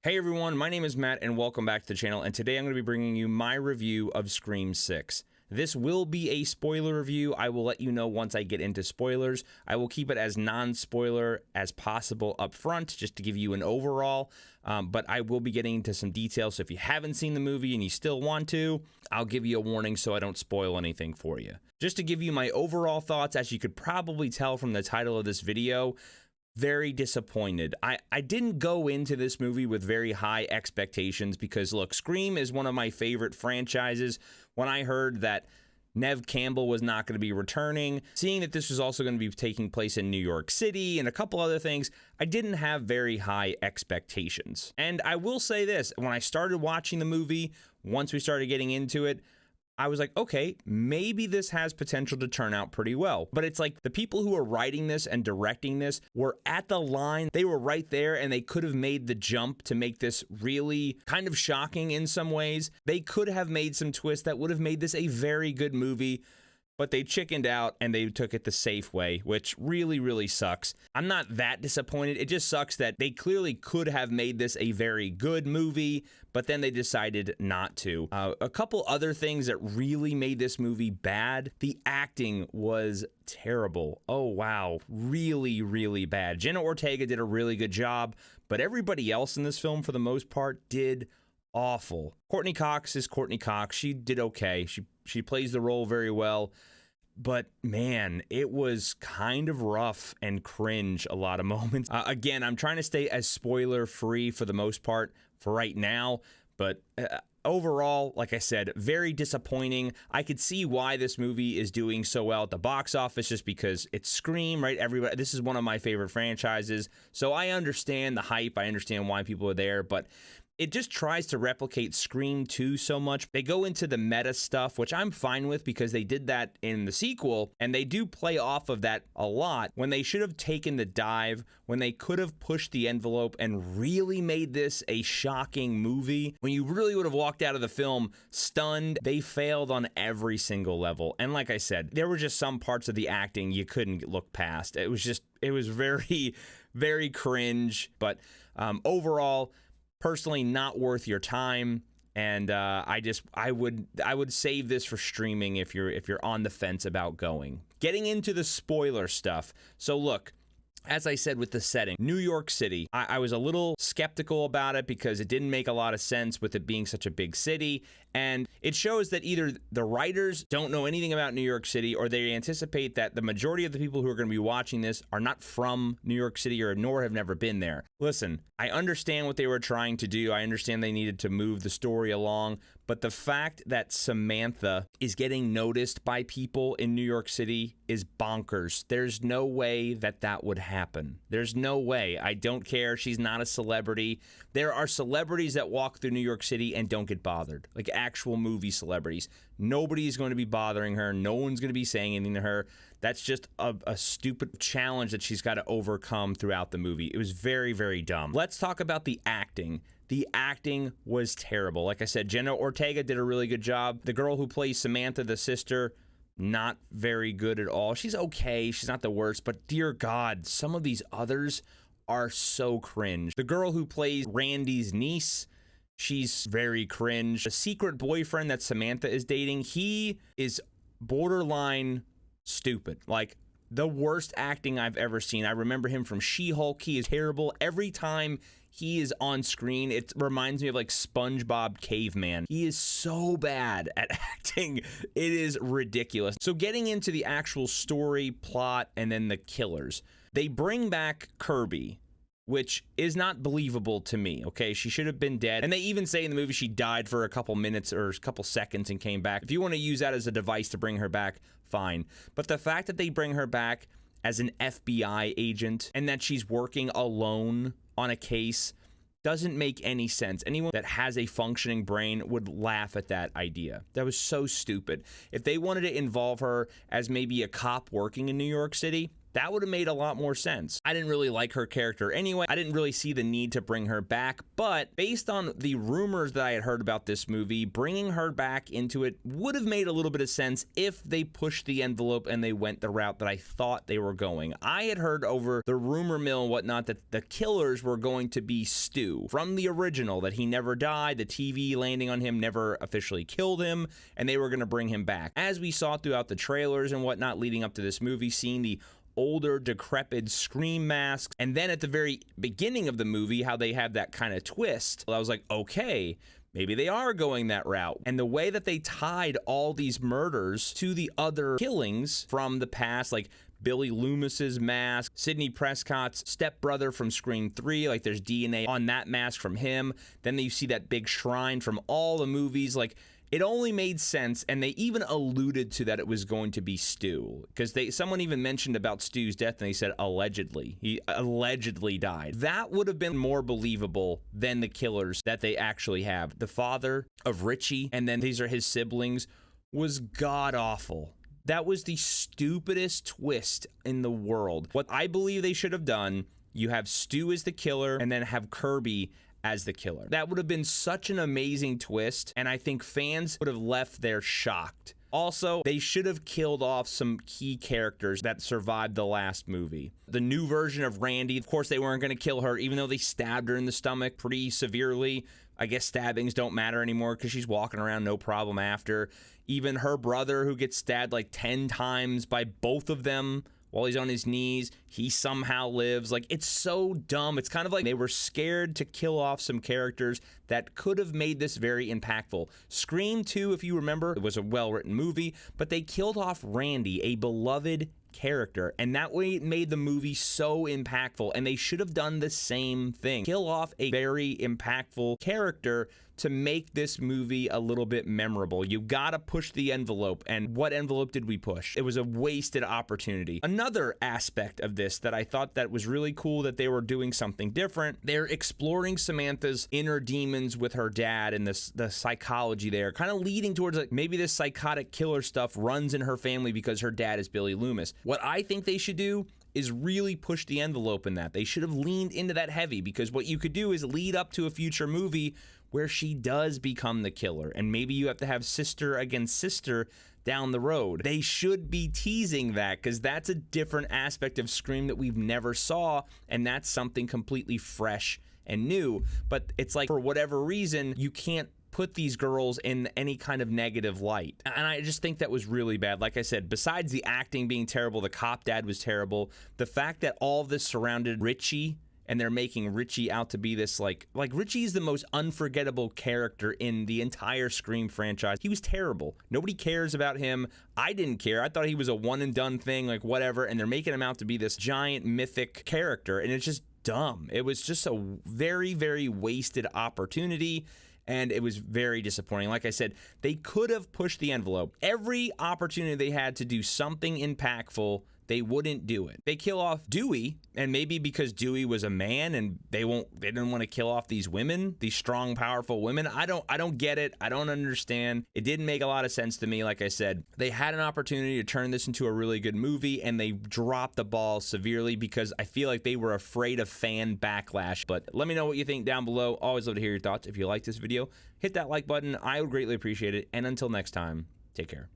Hey everyone, my name is Matt and welcome back to the channel, and today I'm going to be bringing you my review of Scream 6. This will be a spoiler review. I will let you know once I get into spoilers. I will keep it as non-spoiler as possible up front just to give you an overall, but I will be getting into some details, so if you haven't seen the movie and you still want to, I'll give you a warning so I don't spoil anything for you. Just to give you my overall thoughts, as you could probably tell from the title of this video, very disappointed. I didn't go into this movie with very high expectations because, look, Scream is one of my favorite franchises. When I heard that Neve Campbell was not going to be returning, seeing that this was also going to be taking place in New York City and a couple other things, I didn't have very high expectations. And I will say this, when I started watching the movie, once we started getting into it, I was like, okay, maybe this has potential to turn out pretty well. But it's like the people who are writing this and directing this were at the line. They were right there and they could have made the jump to make this really kind of shocking in some ways. They could have made some twists that would have made this a very good movie, but they chickened out and they took it the safe way, which really, really sucks. I'm not that disappointed. It just sucks that they clearly could have made this a very good movie, but then they decided not to. A couple other things that really made this movie bad. The acting was terrible. Oh, wow. Really, really bad. Jenna Ortega did a really good job, but everybody else in this film, for the most part, did awful. Courtney Cox is Courtney Cox. She did okay. She plays the role very well, but man, it was kind of rough and cringe a lot of moments. Again, I'm trying to stay as spoiler free for the most part for right now, but overall, like I said, very disappointing. I could see why this movie is doing so well at the box office, just because it's Scream, right? Everybody, this is one of my favorite franchises, so I understand the hype. I understand why people are there, but it just tries to replicate Scream 2 so much. They go into the meta stuff, which I'm fine with because they did that in the sequel, and they do play off of that a lot when they should have taken the dive, when they could have pushed the envelope and really made this a shocking movie. When you really would have walked out of the film stunned, they failed on every single level. And like I said, there were just some parts of the acting you couldn't look past. It was very, very cringe, but overall, personally not worth your time, and I would save this for streaming if you're on the fence about going. Getting into the spoiler stuff. So look, as I said with the setting, New York City, I was a little skeptical about it because it didn't make a lot of sense with it being such a big city, and it shows that either the writers don't know anything about New York City, or they anticipate that the majority of the people who are going to be watching this are not from New York City or nor have never been there. Listen, I understand what they were trying to do. I understand they needed to move the story along, but the fact that Samantha is getting noticed by people in New York City is bonkers. There's no way that that would happen. There's no way. I don't care. She's not a celebrity. There are celebrities that walk through New York City and don't get bothered, like actual movie celebrities. Nobody's going to be bothering her. No one's going to be saying anything to her. That's just a stupid challenge that she's got to overcome throughout the movie. It was very, very dumb. Let's talk about the acting. The acting was terrible. Like I said, Jenna Ortega did a really good job. The girl who plays Samantha, the sister, not very good at all. She's okay. She's not the worst, but dear God, some of these others are so cringe. The girl who plays Randy's niece, she's very cringe. The secret boyfriend that Samantha is dating, he is borderline stupid. Like, the worst acting I've ever seen. I remember him from She-Hulk. He is terrible. Every time he is on screen, it reminds me of like SpongeBob Caveman. He is so bad at acting. It is ridiculous. So getting into the actual story, plot, and then the killers. They bring back Kirby, which is not believable to me, okay? She should have been dead. And they even say in the movie she died for a couple minutes or a couple seconds and came back. If you want to use that as a device to bring her back, fine. But the fact that they bring her back as an FBI agent and that she's working alone on a case doesn't make any sense. Anyone that has a functioning brain would laugh at that idea. That was so stupid. If they wanted to involve her as maybe a cop working in New York City, That would have made a lot more sense. I didn't really like her character anyway. I didn't really see the need to bring her back, but based on the rumors that I had heard about this movie, bringing her back into it would have made a little bit of sense if they pushed the envelope and they went the route that I thought they were going. I had heard over the rumor mill and whatnot that the killers were going to be Stu from the original, that he never died, the TV landing on him never officially killed him, and they were going to bring him back. As we saw throughout the trailers and whatnot leading up to this movie, seeing the older, decrepit Scream masks, and then at the very beginning of the movie, how they have that kind of twist, I was like, okay, maybe they are going that route. And the way that they tied all these murders to the other killings from the past, like Billy Loomis's mask, Sidney Prescott's stepbrother from Scream 3, like there's DNA on that mask from him. Then you see that big shrine from all the movies, like it only made sense, and they even alluded to that it was going to be Stu, because someone even mentioned about Stu's death, and they said allegedly. He allegedly died. That would have been more believable than the killers that they actually have. The father of Richie, and then these are his siblings, was god-awful. That was the stupidest twist in the world. What I believe they should have done, you have Stu as the killer, and then have Kirby as the killer. That would have been such an amazing twist, and I think fans would have left there shocked. Also, they should have killed off some key characters that survived the last movie. The new version of Randy, of course they weren't going to kill her, even though they stabbed her in the stomach pretty severely. I guess stabbings don't matter anymore because she's walking around no problem after. Even her brother, who gets stabbed like 10 times by both of them while he's on his knees, he somehow lives. Like, it's so dumb. It's kind of like they were scared to kill off some characters that could have made this very impactful. Scream 2, if you remember, it was a well-written movie, but they killed off Randy, a beloved character, and that way it made the movie so impactful, and they should have done the same thing. Kill off a very impactful character to make this movie a little bit memorable. You gotta push the envelope, and what envelope did we push? It was a wasted opportunity. Another aspect of this that I thought that was really cool that they were doing something different, they're exploring Samantha's inner demons with her dad and the psychology there, kind of leading towards like maybe this psychotic killer stuff runs in her family because her dad is Billy Loomis. What I think they should do is really push the envelope in that. They should have leaned into that heavy, because what you could do is lead up to a future movie where she does become the killer, and maybe you have to have sister against sister down the road. They should be teasing that, because that's a different aspect of Scream that we've never saw, and that's something completely fresh and new. But it's like, for whatever reason, you can't put these girls in any kind of negative light. And I just think that was really bad. Like I said, besides the acting being terrible, the cop dad was terrible. The fact that all of this surrounded Richie, and they're making Richie out to be this like Richie's the most unforgettable character in the entire Scream franchise. He was terrible. Nobody cares about him. I didn't care. I thought he was a one and done thing, like whatever, and they're making him out to be this giant mythic character, and it's just dumb. It was just a very, very wasted opportunity, and it was very disappointing. Like I said, they could have pushed the envelope. Every opportunity they had to do something impactful, they wouldn't do it. They kill off Dewey, and maybe because Dewey was a man and they didn't want to kill off these women, these strong, powerful women. I don't get it. I don't understand. It didn't make a lot of sense to me. Like I said, they had an opportunity to turn this into a really good movie, and they dropped the ball severely because I feel like they were afraid of fan backlash. But let me know what you think down below. Always love to hear your thoughts. If you like this video, hit that like button. I would greatly appreciate it. And until next time, take care.